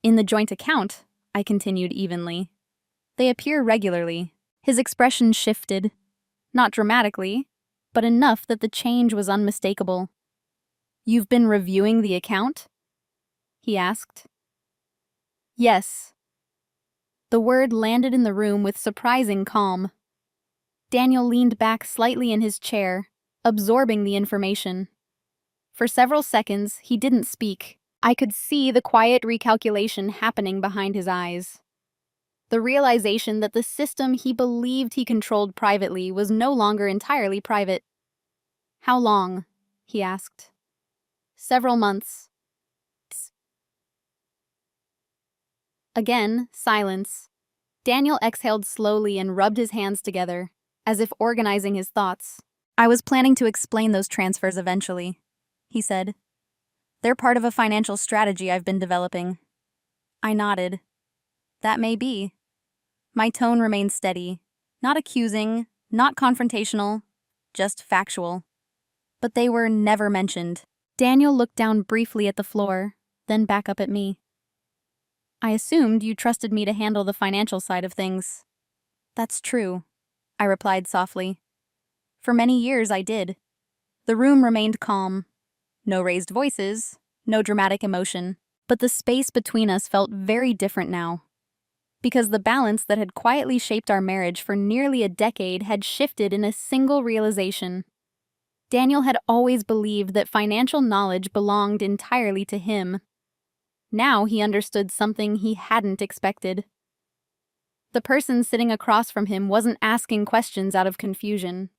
"In the joint account," I continued evenly. "They appear regularly." His expression shifted. Not dramatically, but enough that the change was unmistakable. "You've been reviewing the account?" he asked. "Yes." The word landed in the room with surprising calm. Daniel leaned back slightly in his chair, absorbing the information. For several seconds, he didn't speak. I could see the quiet recalculation happening behind his eyes. The realization that the system he believed he controlled privately was no longer entirely private. "How long?" he asked. "Several months." Again, silence. Daniel exhaled slowly and rubbed his hands together, as if organizing his thoughts. "I was planning to explain those transfers eventually," he said. "They're part of a financial strategy I've been developing." I nodded. "That may be." My tone remained steady, not accusing, not confrontational, just factual. But they were never mentioned. Daniel looked down briefly at the floor, then back up at me. "I assumed you trusted me to handle the financial side of things." "That's true," I replied softly. "For many years I did." The room remained calm. No raised voices, no dramatic emotion. But the space between us felt very different now. Because the balance that had quietly shaped our marriage for nearly a decade had shifted in a single realization. Daniel had always believed that financial knowledge belonged entirely to him. Now he understood something he hadn't expected. The person sitting across from him wasn't asking questions out of confusion.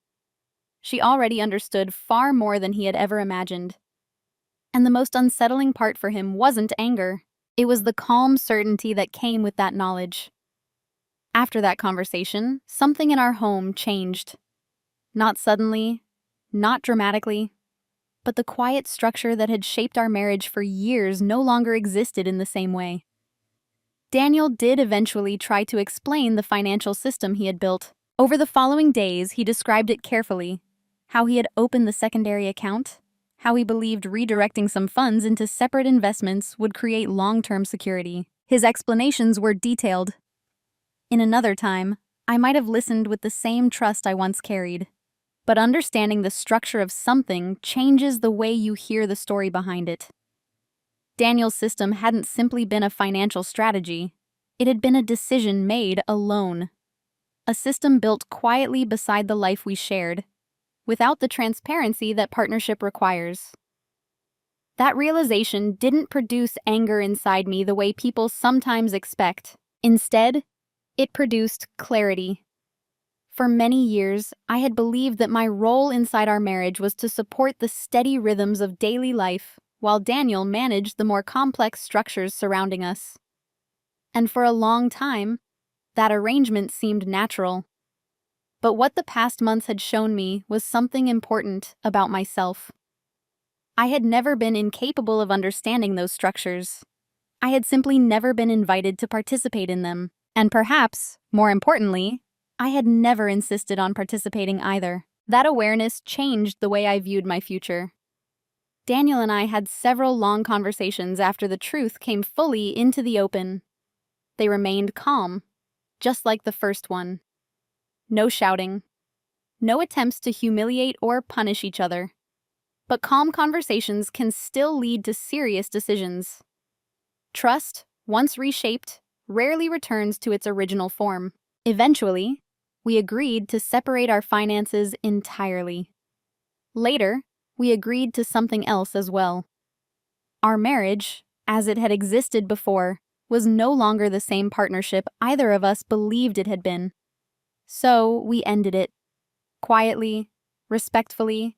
She already understood far more than he had ever imagined. And the most unsettling part for him wasn't anger. It was the calm certainty that came with that knowledge. After that conversation, something in our home changed. Not suddenly, not dramatically, but the quiet structure that had shaped our marriage for years no longer existed in the same way. Daniel did eventually try to explain the financial system he had built. Over the following days, he described it carefully. How he had opened the secondary account, how he believed redirecting some funds into separate investments would create long-term security. His explanations were detailed. In another time, I might have listened with the same trust I once carried. But understanding the structure of something changes the way you hear the story behind it. Daniel's system hadn't simply been a financial strategy. It had been a decision made alone. A system built quietly beside the life we shared, without the transparency that partnership requires. That realization didn't produce anger inside me the way people sometimes expect. Instead, it produced clarity. For many years, I had believed that my role inside our marriage was to support the steady rhythms of daily life, while Daniel managed the more complex structures surrounding us. And for a long time, that arrangement seemed natural. But what the past months had shown me was something important about myself. I had never been incapable of understanding those structures. I had simply never been invited to participate in them. And perhaps, more importantly, I had never insisted on participating either. That awareness changed the way I viewed my future. Daniel and I had several long conversations after the truth came fully into the open. They remained calm, just like the first one. No shouting. No attempts to humiliate or punish each other. But calm conversations can still lead to serious decisions. Trust, once reshaped, rarely returns to its original form. Eventually, we agreed to separate our finances entirely. Later, we agreed to something else as well. Our marriage, as it had existed before, was no longer the same partnership either of us believed it had been. So we ended it, quietly, respectfully,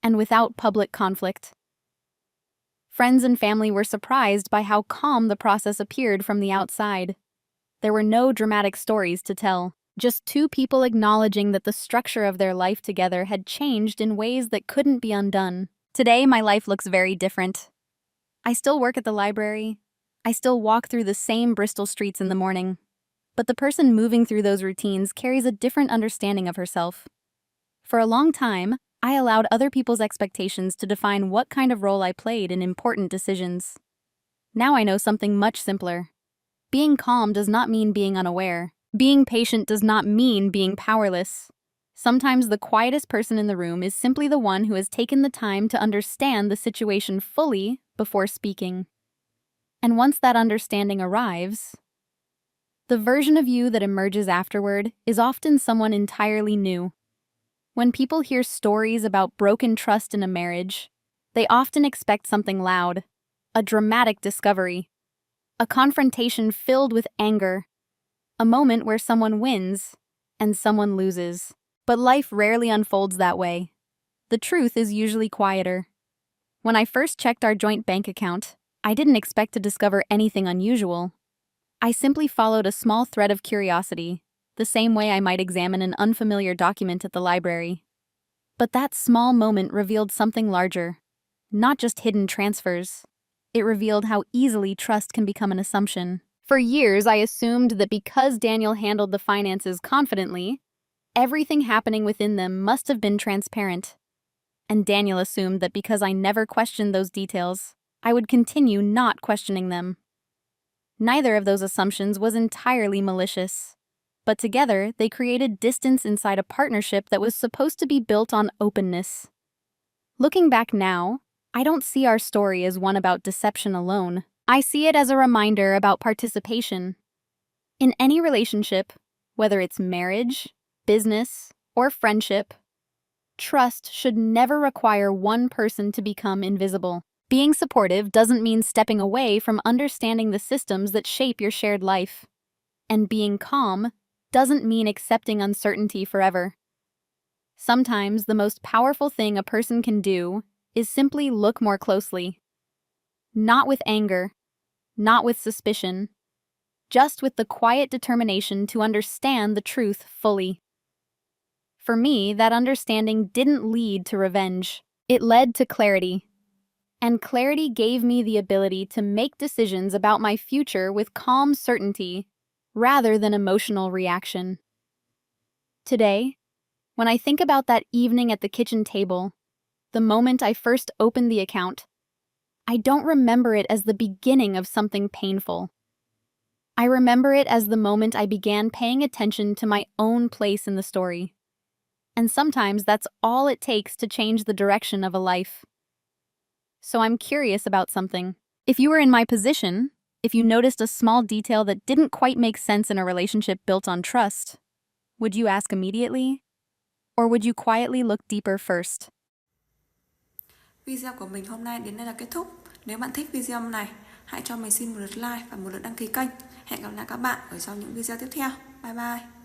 and without public conflict. Friends and family were surprised by how calm the process appeared from the outside. There were no dramatic stories to tell, just two people acknowledging that the structure of their life together had changed in ways that couldn't be undone. Today, my life looks very different. I still work at the library. I still walk through the same Bristol streets in the morning. But the person moving through those routines carries a different understanding of herself. For a long time, I allowed other people's expectations to define what kind of role I played in important decisions. Now I know something much simpler. Being calm does not mean being unaware. Being patient does not mean being powerless. Sometimes the quietest person in the room is simply the one who has taken the time to understand the situation fully before speaking. And once that understanding arrives, the version of you that emerges afterward is often someone entirely new. When people hear stories about broken trust in a marriage, they often expect something loud, a dramatic discovery, a confrontation filled with anger, a moment where someone wins and someone loses. But life rarely unfolds that way. The truth is usually quieter. When I first checked our joint bank account, I didn't expect to discover anything unusual. I simply followed a small thread of curiosity, the same way I might examine an unfamiliar document at the library. But that small moment revealed something larger, not just hidden transfers. It revealed how easily trust can become an assumption. For years, I assumed that because Daniel handled the finances confidently, everything happening within them must have been transparent. And Daniel assumed that because I never questioned those details, I would continue not questioning them. Neither of those assumptions was entirely malicious, but together they created distance inside a partnership that was supposed to be built on openness. Looking back now, I don't see our story as one about deception alone. I see it as a reminder about participation. In any relationship, whether it's marriage, business, or friendship, trust should never require one person to become invisible. Being supportive doesn't mean stepping away from understanding the systems that shape your shared life. And being calm doesn't mean accepting uncertainty forever. Sometimes the most powerful thing a person can do is simply look more closely. Not with anger, not with suspicion, just with the quiet determination to understand the truth fully. For me, that understanding didn't lead to revenge. It led to clarity. And clarity gave me the ability to make decisions about my future with calm certainty rather than emotional reaction. Today, when I think about that evening at the kitchen table, the moment I first opened the account, I don't remember it as the beginning of something painful. I remember it as the moment I began paying attention to my own place in the story. And sometimes that's all it takes to change the direction of a life. So I'm curious about something. If you were in my position, if you noticed a small detail that didn't quite make sense in a relationship built on trust, would you ask immediately? Or would you quietly look deeper first? Video của mình hôm nay đến đây là kết thúc. Nếu bạn thích video này, hãy cho mình xin một lượt like và một lượt đăng ký kênh. Hẹn gặp lại các bạn ở trong những video tiếp theo. Bye bye.